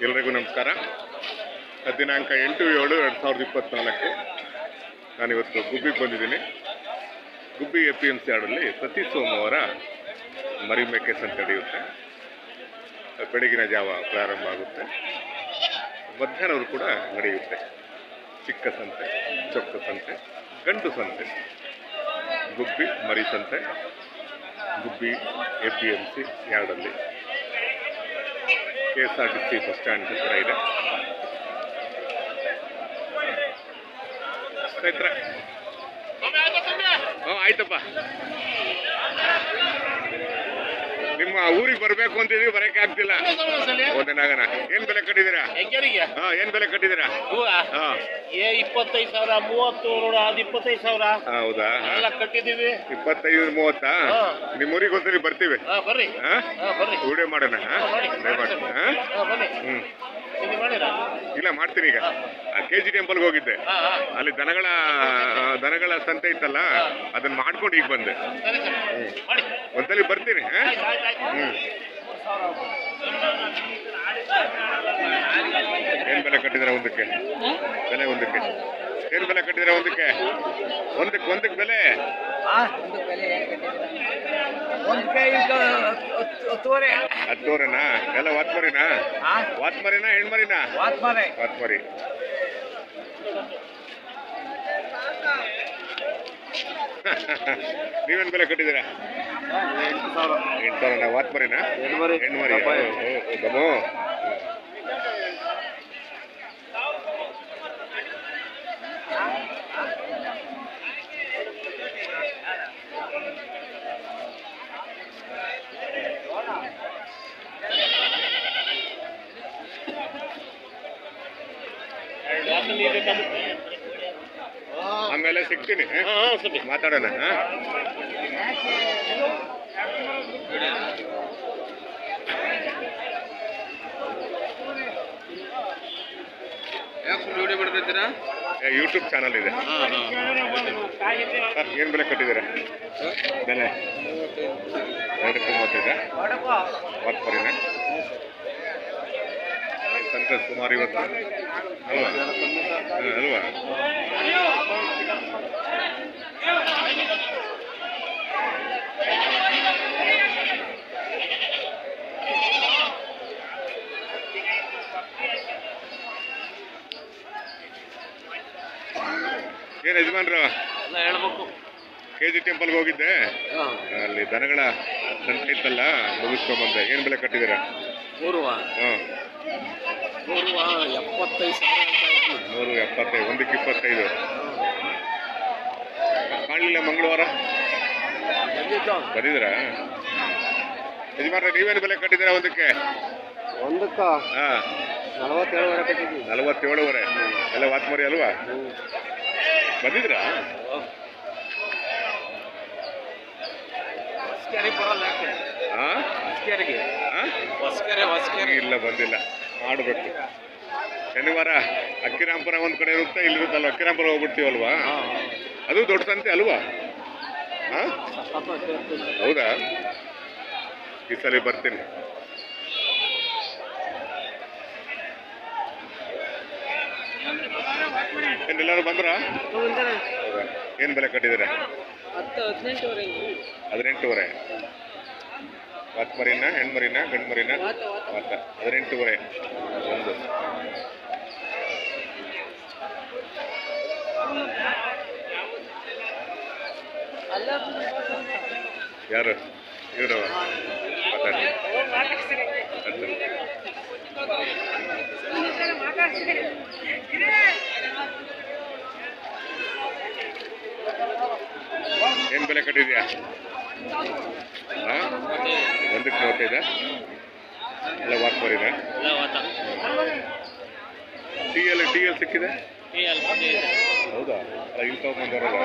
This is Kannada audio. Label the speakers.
Speaker 1: ಎಲ್ಲರಿಗೂ ನಮಸ್ಕಾರ. ದಿನಾಂಕ 8/7/2024 ನಾನಿವತ್ತು ಗುಬ್ಬಿಗೆ ಬಂದಿದ್ದೀನಿ. ಗುಬ್ಬಿ APMC ಯಾರ್ಡಲ್ಲಿ ಪ್ರತಿ ಸೋಮವಾರ ಮರಿ ಮೇಕೆ ಸಂತೆ ನಡೆಯುತ್ತೆ. ಬೆಳಗಿನ ಜಾವ ಪ್ರಾರಂಭ ಆಗುತ್ತೆ, ಮಧ್ಯಾಹ್ನವರು ಕೂಡ ನಡೆಯುತ್ತೆ. ಚಿಕ್ಕ ಸಂತೆ, ಚೊಕ್ಕ ಸಂತೆ, ಗಂಡು ಸಂತೆ, ಗುಬ್ಬಿ ಮರಿ ಸಂತೆ ಗುಬ್ಬಿ APMC ಯಾರ್ಡಲ್ಲಿ. KSRTC ಬಸ್ ಸ್ಟ್ಯಾಂಡ್ ಹತ್ರ ಇದೆ. ಸ್ನೇಹಿತರೆ, ಆಯ್ತಪ್ಪ, ನಿಮ್ಮ ಊರಿಗೆ ಬರಬೇಕು ಅಂತಿದ್ವಿ, ಬರಕ್ಕೆ ಆಗ್ತಿಲ್ಲ. ಒಂದೇನಾಗಣ ಏನ್ ಬೆಲೆ ಕಟ್ಟಿದ್ದೀರಾ? ಏನ್ ಬೆಲೆ ಕಟ್ಟಿದ್ದೀರಾ?
Speaker 2: 25,000, 30, 25,000.
Speaker 1: ಹೌದಾ?
Speaker 2: ಕಟ್ಟಿದೀವಿ.
Speaker 1: 25-30. ನಿಮ್ಮ ಊರಿಗೆ ಒಂದ್ಸರಿ ಬರ್ತೀವಿ, ವಿಡಿಯೋ ಮಾಡೋಣ. ಇಲ್ಲ, ಮಾಡ್ತೀನಿ. ಈಗ KG ಟೆಂಪಲ್ಗೆ ಹೋಗಿದ್ದೆ, ಅಲ್ಲಿ ದನಗಳ ಸಂತೆ ಇತ್ತಲ್ಲ, ಅದನ್ನ ಮಾಡ್ಕೊಂಡು ಈಗ ಬಂದೆ. ಒಂದ್ಸಲಿ ಬರ್ತೀನಿ. ಏನ್ ಬೆಲೆ ಕಟ್ಟಿದ್ರ ಒಂದಕ್ಕೆ? ಬೆಲೆ ಒಂದಕ್ಕೆ ಏನ್ ಬೆಲೆ ಕಟ್ಟಿದ್ರ? ಒಂದಕ್ಕೆ ಬೆಲೆ ಹತ್ತುವರೆನಾ? ಎಲ್ಲ ವಾತ್ಮರಿನಾ? ಹೆಣ್ಮರಿನಾ? ವಾತ್ಮರಿ. ನೀವೇನ್ ಬೆಲೆ ಕಟ್ಟಿದ್ದೀರಾ? 8,000. ವಾತ್ಮರಿನಾ? ಹೆಣ್ಮರಿ. ಗಮೋ ಆಮೇಲೆ ಸಿಗ್ತೀನಿ, ಮಾತಾಡೋಣ. ಯೂಟ್ಯೂಬ್ ಚಾನಲ್ ಇದೆ. ಏನ್ ಬೆಲೆ ಕಟ್ಟಿದ್ದೀರಾ? ಬೆಲೆ 235. ವಾತ್ಮರಿನ ಸಂತೆ ಸುಮಾರು ಇವತ್ತು ಅಲ್ವಾ? ಏನ್ ಯಜಮಾನ್ರ,
Speaker 2: ಹೇಳ್ಬೇಕು.
Speaker 1: KG ಟೆಂಪಲ್ಗೆ ಹೋಗಿದ್ದೆ, ಅಲ್ಲಿ ದನಗಳ ಸಂತೆ ಇತ್ತಲ್ಲ, ಮುಗಿಸ್ಕೊಂಬಂದೆ. ಏನ್ ಬೆಲೆ ಕಟ್ಟಿದ್ದೀರಾ? 175. ಒಂದಕ್ಕೆ 25. ಕಾಣಲಿಲ್ಲ ಮಂಗಳವಾರ ಬಂದಿದ್ದೀರಾ? ಯಜಮಾನ್ರ, ನೀವೇನು ಬೆಲೆ ಕಟ್ಟಿದ್ದೀರಾ ಒಂದಕ್ಕೆ? 47.5. ಎಲ್ಲ ವಾತ್ಮರಿ ಅಲ್ವಾ? ಬಂದಿದ್ರಾ? ಇಲ್ಲ, ಬಂದಿಲ್ಲ. ಮಾಡಬೇಕು. ಶನಿವಾರ ಅಕ್ಕಿರಾಂಪುರ ಒಂದ್ ಕಡೆ ಇರುತ್ತೆ, ಇಲ್ಲಿರುತ್ತಲ್ಲ, ಅಕ್ಕಿರಾಂಪುರ ಹೋಗ್ಬಿಡ್ತೀವಲ್ವಾ? ಅದು ದೊಡ್ಡ ಸಂತೆ ಅಲ್ವಾ? ಹೌದಾ? ಈ ಸಲ ಬರ್ತೀನಿ. ಎಲ್ಲರೂ ಬಂದ್ರ? ಏನ್ ಬೆಲೆ ಕಟ್ಟಿದ್ದೀರಾ? 18.5. ವಾತ್ಮರಿನ? ಹೆಣ್ಮರಿನ? ಗಂಡ್ಮರಿನ? 18.5. ಒಂದು ಯಾರು ಇವರು? ಏನ್ ಬೆಲೆ ಕಟ್ಟಿದ್ಯಾ? 1ಕ್ಕೆ 35. ಎಲ್ಲ ವಾತ್ಮರಿನ? TL ಸಿಕ್ಕಿದೆ? ಹೌದಾ? ಇಲ್ಲಿ ತಗೊಂಡ್ಬರೋಲ್ಲ.